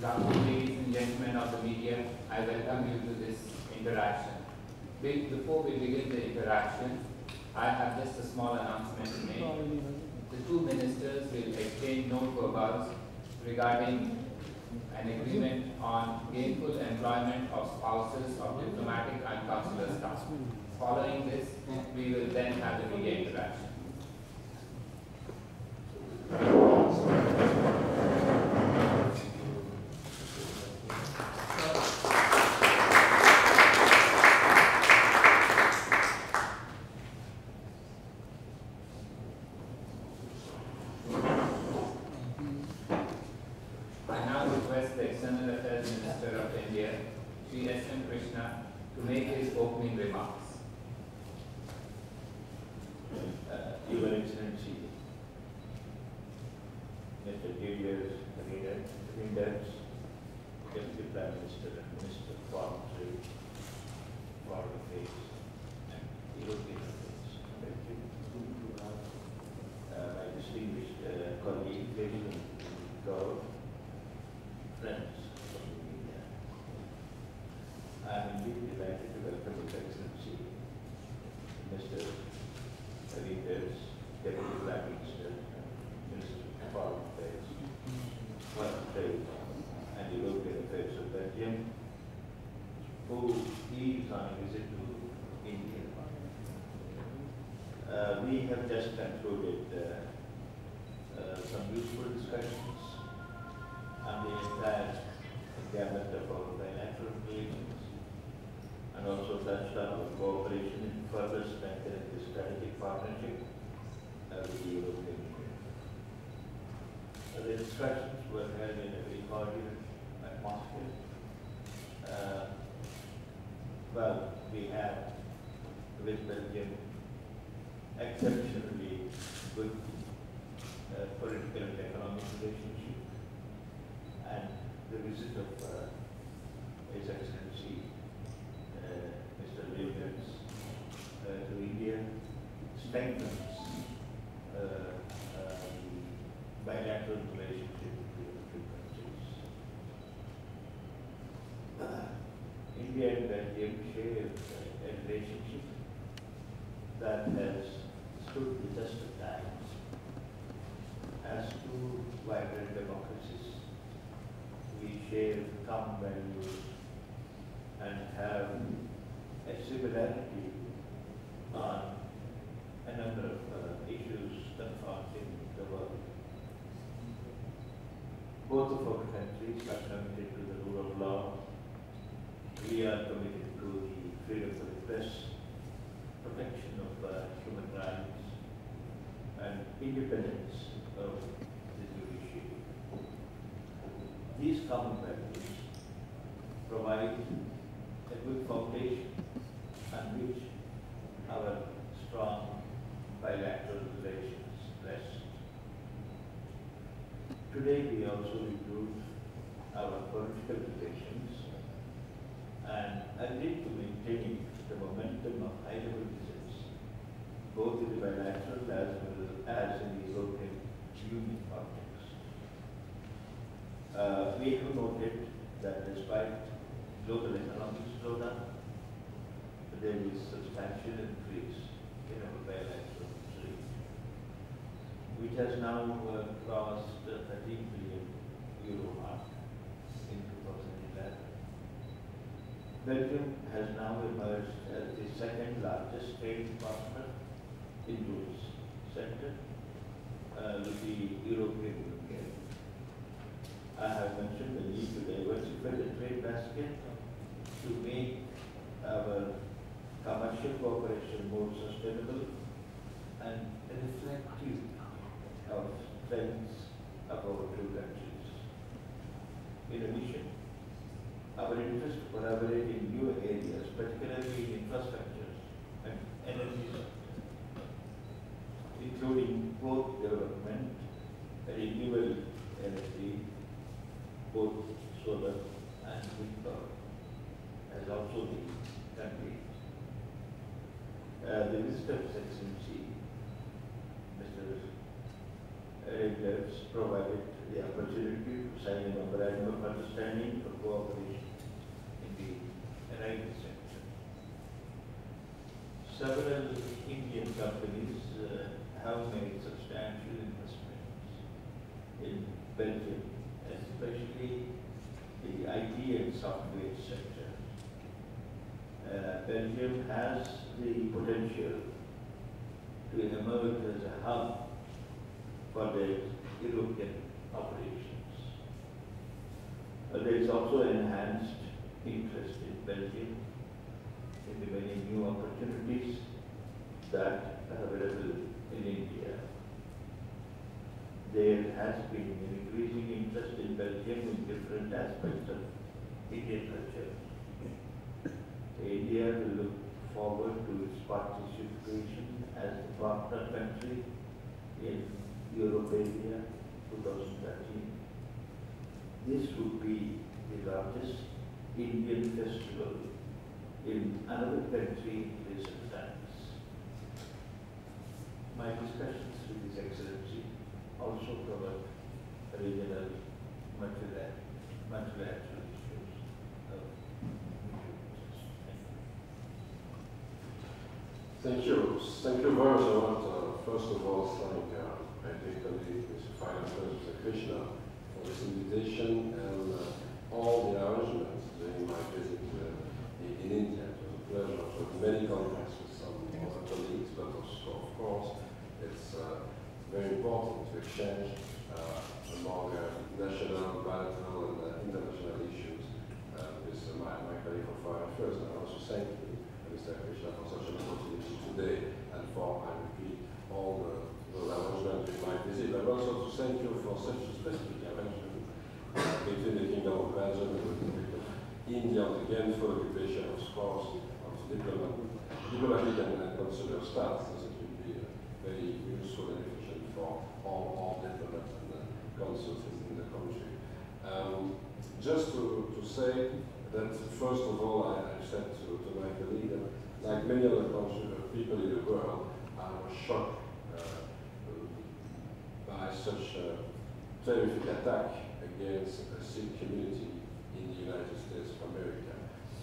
Ladies and gentlemen of the media, I welcome you to this interaction. Before we begin the interaction, I have just a small announcement to make. The two ministers will exchange note-to-abouts regarding an agreement on gainful employment of spouses of diplomatic and consular staff. Following this, we will then have the media interaction. Minister of India, Shri S.M. Krishna, to make his opening remarks. Your Excellency, Mr. Didier, Reynders, Deputy Prime Minister and Minister of Foreign Trade, Foreign Affairs and European Affairs. My distinguished colleague, Belgian, friends. I am indeed delighted to welcome His Excellency, Mr. Reynders, Deputy Prime Minister, Minister of Foreign Affairs, Foreign Trade and European Affairs of Belgium, who is on a visit to India. We have just concluded some useful discussions on the entire gamut of our bilateral relations, and also touched on our cooperation in further strengthening the strategic partnership with the European Union. The discussions were held in a very cordial atmosphere. We have with Belgium exceptionally good political and economic relationship, and the visit of His Excellency Mr. Reynders to India strengthens the bilateral relationship between the two countries. India and Belgium share a relationship that has stood the test of time. As two vibrant democracies, we share common values and have a similarity on a number of issues confronting the world. Both of our countries are committed to the rule of law. We are committed to the freedom of the press, protection of human rights, and independence of the judiciary. These common values provide a good foundation on which our strong bilateral relations rest. Today we also improve our political relations and agreed to maintain the momentum of high-level visits, both in the bilateral as well as in the European Union context. We have noted that despite global economic slowdown, there is substantial increase in our bilateral trade, which has now crossed the 13 billion euro mark in 2011. Belgium has now emerged as the second largest trading partner in this sector with the European Union. I have mentioned the need to diversify the trade basket to make our commercial cooperation more sustainable and reflective of strengths of our two countries. In addition, our interest to collaborate in new areas, particularly in infrastructure and energy sector, including both development, renewable energy, both solar and wind power, has also been conveyed. The visit of His Excellency Mr. has provided the opportunity to sign a memorandum of understanding for cooperation in the energy sector. Several Indian companies have made substantial investments in Belgium, especially the IT and software sector. Belgium has the potential to emerge as a hub for the European operations. There is also enhanced interest in Belgium in the many new opportunities that are available in India. There has been an increasing interest in Belgium in different aspects of Indian culture. India will look forward to its participation as the partner country in India 2013. This would be the largest Indian festival in another country in recent times. My discussions with His Excellency also cover regional multilateral issues of mutual interest. Thank you. Thank you very much. I want first of all thank my dear colleague, Mr. Finance Minister Krishna, for this invitation and all the arrangements during my visit in India. It was a pleasure to have many contacts with some other colleagues, but also, of course, it's very important to exchange among national, bilateral, and international issues with my colleague from Foreign Affairs. And I also thank you, Mr. Krishna, for such an opportunity today and for, I repeat, all those arrangements in my visit. But also to thank you for such a specific arrangement between the Kingdom of Belgium and the Republic of India, and again for the occupation, of course, of diplomatic and consular status. It will be very useful and efficient for all diplomats and consuls in the country. Just to say that, first of all, I said to my colleague that, like many other people in the world, I was shocked by such a terrific attack against a Sikh community in the United States of America.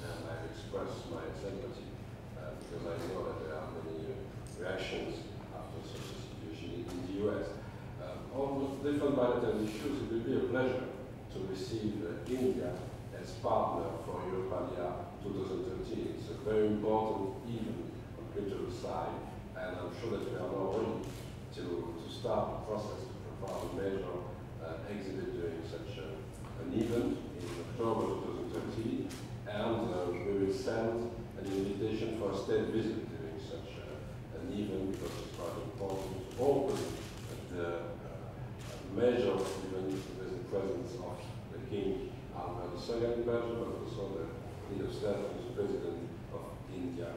And I expressed my sympathy because I know that there are many reactions after such a situation in the US. On different bilateral issues, it will be a pleasure to receive India as partner for India 2013. It's a very important event on the cultural side, and I'm sure that we are now ready to start the process to prepare a major exhibit during such an event in October 2013, and we will send an invitation for a state visit during such an event, because it's quite important to open the major event with the presence of the King Hon'ble Minister in Belgium, but also the Head of State and the President of India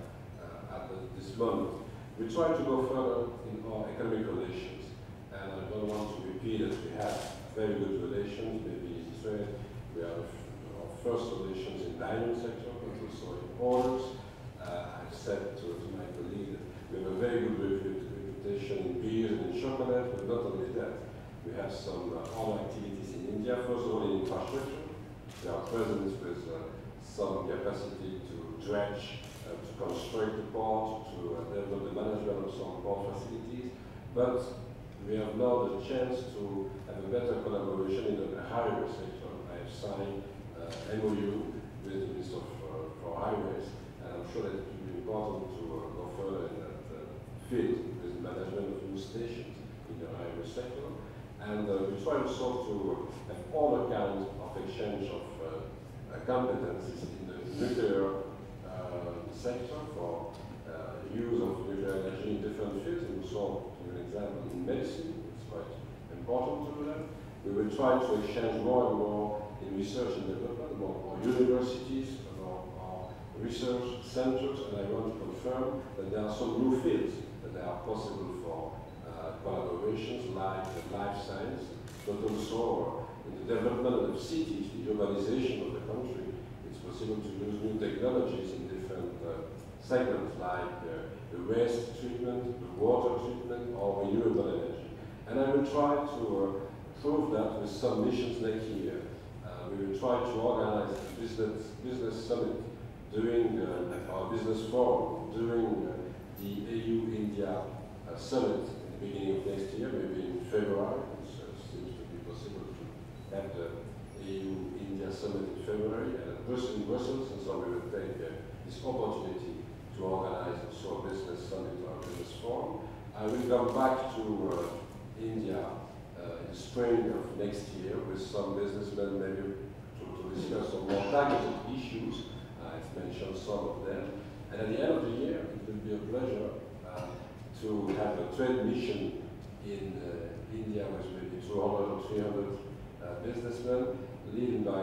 at this moment. We try to go further in our economic relations, and I don't want to repeat that we have very good relations, maybe in trade. We have our first relations in the diamond sector, but also in orders. I've said to my colleague that we have a very good reputation in beer and in chocolate, but not only that. We have some other activities in India. First of all, in infrastructure. We are present with some capacity to dredge, to construct the port, to develop the management of some port facilities. But we have now the chance to have a better collaboration in the highway sector. I have signed MOU with the Minister for Highways, and I'm sure that it will be important to go further in that field with the management of new stations in the highway sector. And we try also to have all kinds of exchange of competencies in the nuclear sector for use of nuclear energy in different fields. And we saw, to give an example, in medicine, it's quite important to do that. We will try to exchange more and more in research and development, about our universities, about our research centers, and I want to confirm that there are some new fields that are possible for collaborations like life science, but also in the development of cities, the urbanization of the country. It's possible to use new technologies in different segments like the waste treatment, the water treatment, or renewable energy. And I will try to prove that with some missions next year. We will try to organize a business summit during our business forum, during the AU-India summit in the beginning of next year, maybe in February. It seems to be possible to have the AU-India summit in February in Brussels, and so we will take this opportunity to organize also a business summit or a business forum. I will come back to India in the spring of next year with some businessmen maybe to discuss some more targeted issues. I've mentioned some of them. And at the end of the year, it will be a pleasure to have a trade mission in India with maybe 200 or 300 businessmen, led by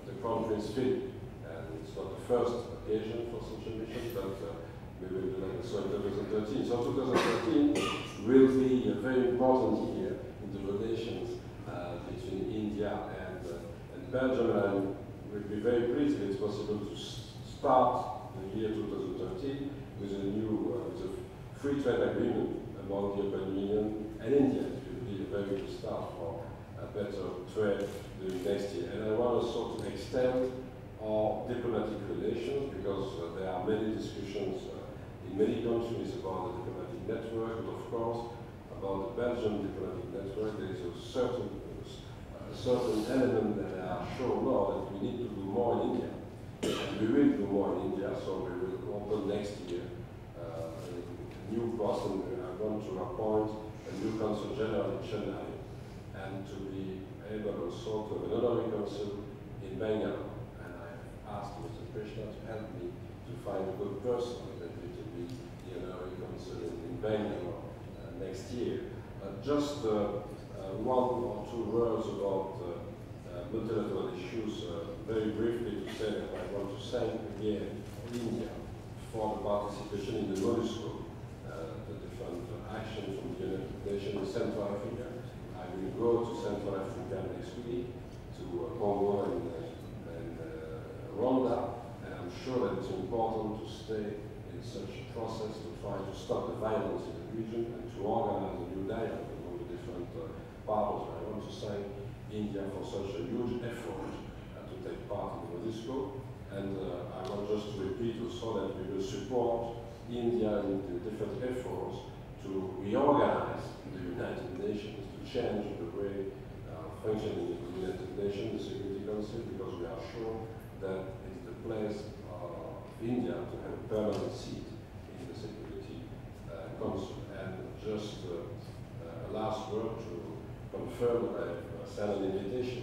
the Crown Prince Philip. And it's not the first occasion for such a mission, but we will do that also in 2013. So 2013 will be a very important year in the relations between India and Belgium, and I will be very pleased if it's possible to start the year 2013 with a new with a free trade agreement among the European Union and India. It will be a very good start for a better trade during next year. And I want also to extend our diplomatic relations, because there are many discussions in many countries about the diplomatic network, but of course about the Belgian diplomatic network. There is a certain element that are sure now that we need to do more in India. And we will do more in India, so we will open next year a new post, and I want to appoint a new Consul General in Chennai, and to be able also to have an honorary consul in Bangalore. And I asked Mr. Krishna to help me to find a good person that will be the honorary consul in Bangalore next year. Just one or two words about multilateral issues, very briefly, to say that I want to thank again India for the participation in the MONUSCO, the different actions from the United Nations in Central Africa. I will go to Central Africa next week, to Congo and Rwanda, and I'm sure that it's important to stay in such a process to try to stop the violence in the region and to organize a new dialogue among the different partners. I want to thank India for such a huge effort to take part in the MONUSCO, and I want just to repeat also that we will support India in the different efforts to reorganize the United Nations, to change the way functioning in the United Nations, the Security Council, because we are sure that it's the place of India to have a permanent seat in the Security Council. And just a last word to confirm that I have sent an invitation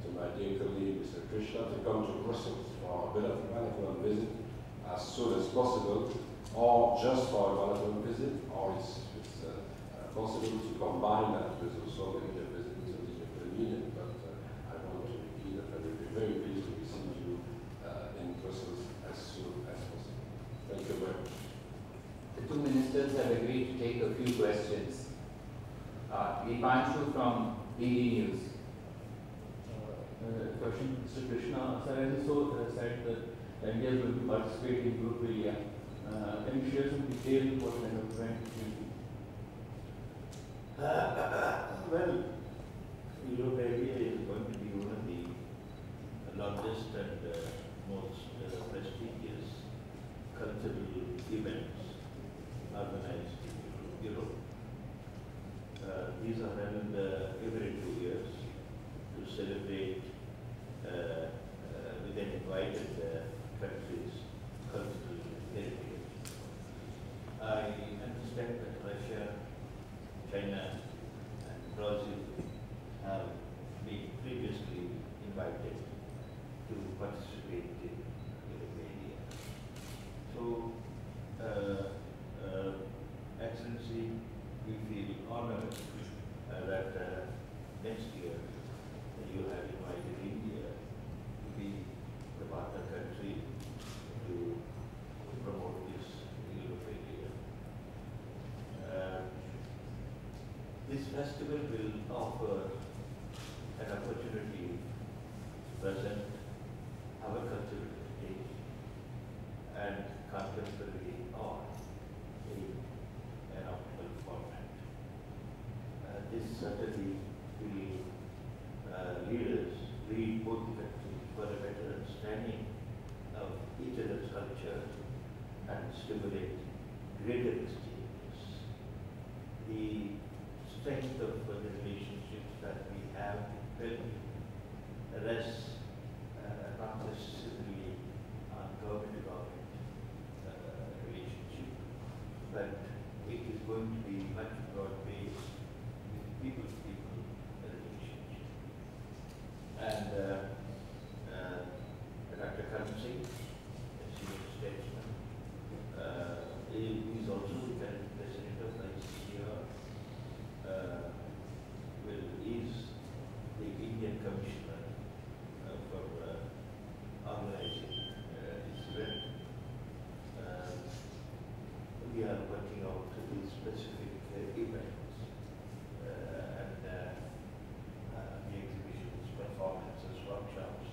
to my dear colleague, Mr. Krishna, to come to Brussels for a bilateral visit as soon as possible, or just for a bilateral visit, or it's possible to combine that with also maybe a visit to the European Union. But I want to repeat that I will be very pleased to receive you in Brussels as soon as possible. Thank you very much. The two ministers have agreed to take a few questions. Dipanshu from DD News. Question, Mr. Krishna. Sir, as you said that India is going to participate in Group Area. Can you share some details what kind of event it will be? Well, Europe area is going to be one of the largest and most prestigious cultural events organized in Europe. These are held every 2 years to celebrate with an invited countries' cultural heritage. I understand that Russia, China, and Brazil have been previously invited to participate in India. So, Excellency, we feel honored that next year you have invited India to be the partner country to promote this Europe area. This festival will offer an opportunity to present our cultural heritage and contemporary art in an optimal format. This certainly the leaders lead both the countries for a better understanding of each other's culture and stimulate greater exchanges. The strength of the relationships that we have will rests not necessarily on government-to-government relationship, but it is going to be much broad-based with people-to-people relationship. And Dr. Karan Singh, a senior statesman, is also the current president of ICCR, is the Indian commissioner for organizing this event. We are working out the specific events and the exhibitions, performances, workshops,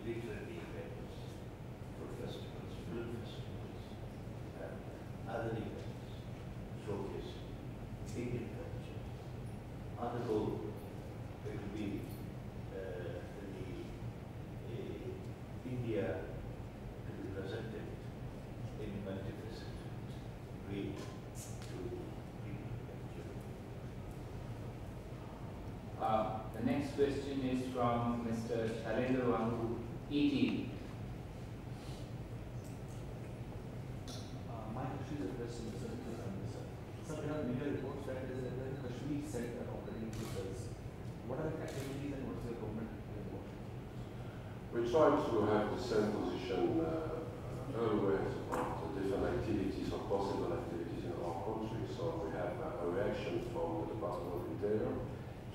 literary events, food festivals, film festivals, and other events showcasing Indian culture. On the whole, it will be India to be presented in a multifaceted way to people. The next question is from Mr. Reynders, ET. My question is addressed to Mr. Minister. Sir, there are media reports that there is a Kashmir center operating in Reynders. What are the activities and what is the government report? We try to have the same position always about the different activities or possible activities in our country. So we have a reaction from the Department of Interior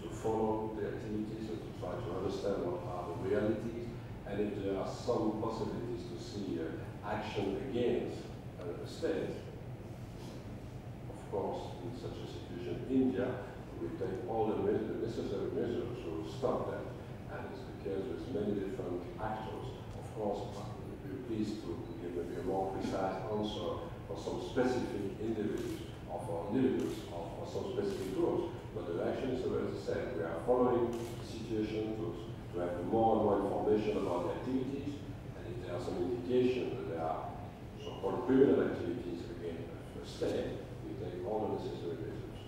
to follow the activities and to try to understand what are the realities and if there are some possibilities to see action against a state. Of course, in such a situation in India, we take all the necessary measures to stop that. And it's the case with many different actors. Of course, we're pleased to give maybe a more precise answer for some specific individuals or for some specific groups. But the action is always the same. We are following the situation to have more and more information about the activities. And if there are some indication that there are so-called criminal activities against the state, we take all the necessary measures.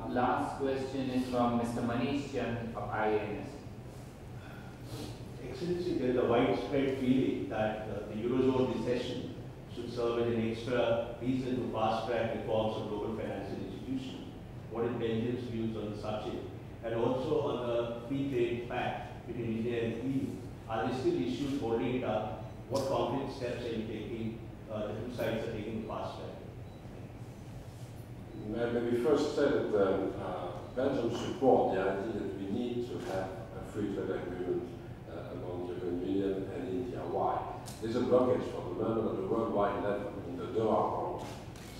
Last question is from Mr. Manish Chand of IANS. Excellency, there is a widespread feeling that the Eurozone recession should serve as an extra reason to fast-track reforms of global financial institutions. What is Belgium's views on the subject? And also on the free trade pact between India and EU. Are there still issues holding it up? What concrete steps are you taking, the two sides are taking to fast-track? Maybe first say that Belgium support the idea that we need to have a free trade agreement among the European Union and India. Why? There's a blockage for the moment at the worldwide level in the Doha round.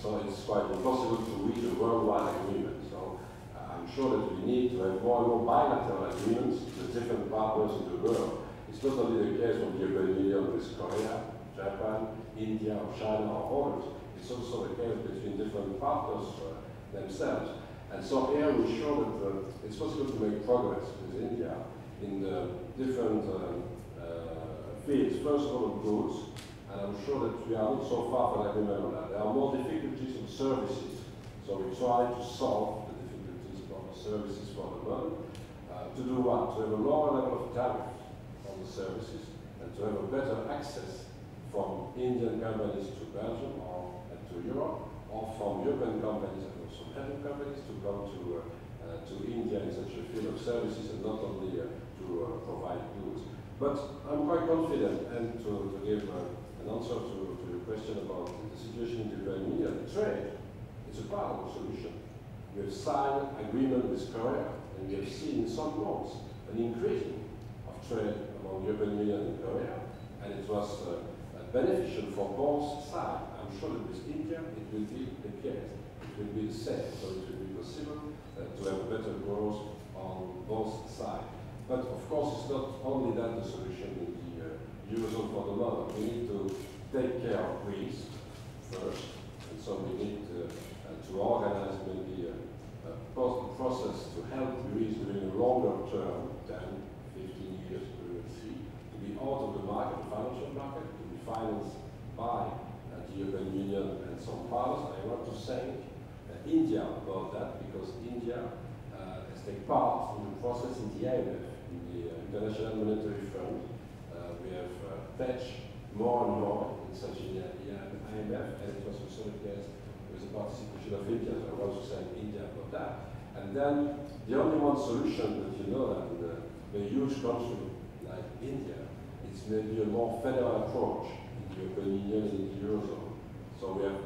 So it's quite impossible to reach a worldwide agreement. So I'm sure that we need to have more and more bilateral agreements with different partners in the world. It's not only the case of the European Union with Korea, Japan, India, or China, or others. It's also the case between different partners themselves. And so here we show that it's possible to make progress with India in the different fields. First of all, goods, and I'm sure that we are not so far from agreement on that. There are more difficulties in services, so we try to solve the difficulties for the services for the moment. To do what? To have a lower level of tariff on the services and to have a better access from Indian companies to Belgium or to Europe, or from European companies and also Belgian companies to come to India in such a field of services and not only to provide goods. But I'm quite confident, and to give an answer to your question about the situation in the European Union, trade is a part of the solution. We have signed agreement with Korea, and we have seen in some months an increase of trade among the European Union and Korea, and it was beneficial for both sides. I'm sure that with India it will be the case. It will be the same, so it will be possible to have better growth on both sides. But of course, it's not only that the solution in the Eurozone for the moment. We need to take care of Greece first, and so we need to organize maybe a process process to help Greece during a longer term, 10, 15 years, we will see, to be out of the market, the financial market, to be financed by the European Union and some partners. I want to thank India about that, because India has taken part in the process in the IMF, in the International Monetary Fund. We have pledged more and more in such an IMF, and it was also the case with the participation of India. So I want to thank India about that. And then the only one solution that you know that in a huge country like India, it's maybe a more federal approach in the European Union and in the Eurozone. So we have,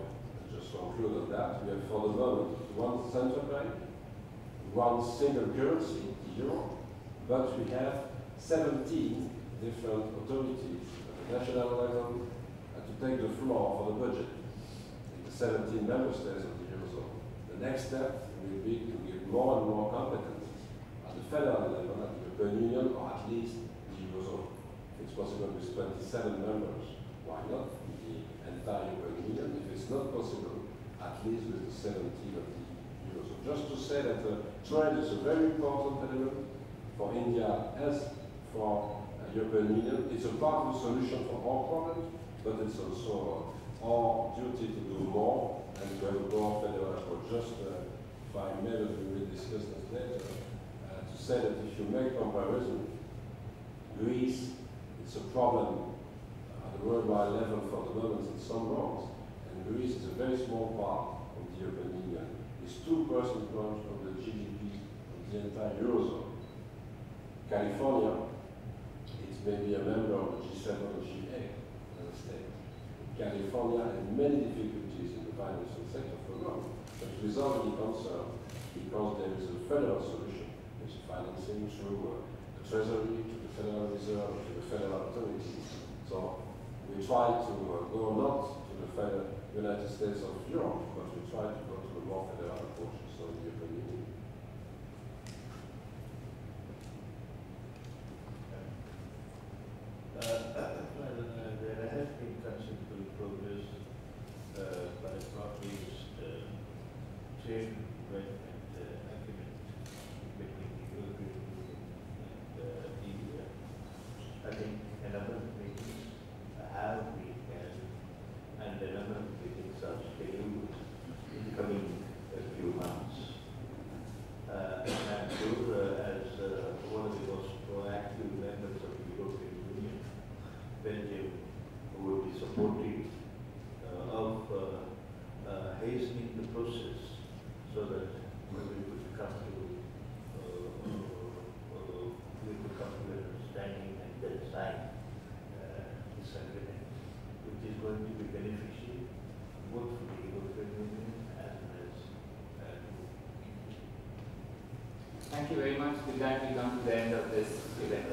just to conclude on that, we have for the moment one central bank, one single currency, the euro, but we have 17 different authorities at the national level to take the floor for the budget in the 17 member states of the Eurozone. The next step will be to give more and more competences at the federal level, at the European Union, or at least the Eurozone. If it's possible with 27 members, why not the entire European Union? If it's not possible, at least with the 17 of the Eurozone. Just to say that trade is a very important element for India as for European Union. It's a part of the solution for all problems, but it's also our duty to do more and to have a more federal approach. Just if I may, we will discuss this later, to say that if you make comparison, Greece, it's a problem at the worldwide level for the moment in some roles, and Greece is a very small part of the European Union. It's 2% of the GDP of the entire Eurozone. California, it's maybe a member of the G7 or G8 state. California has many difficulties in the financial sector for long, but without any concern, because there is a federal solution, which is financing through the Treasury, to the Federal Reserve, to the federal authorities. So we try to go not to the United States of Europe, but we try to go to a more federal approach, so the European Union. There has been considerable progress, but it's not reached trade development agreement between the European Union and India. I think a number of meetings have been held, and a number of meetings are scheduled in the coming few months. And those, as one of the most proactive members of the European Union, Belgium would be supportive of hastening the process so that we could come to an understanding and then sign this agreement, which is going to be beneficial both for the European Union as well as Thank you very much. With that, we come to the end of this event.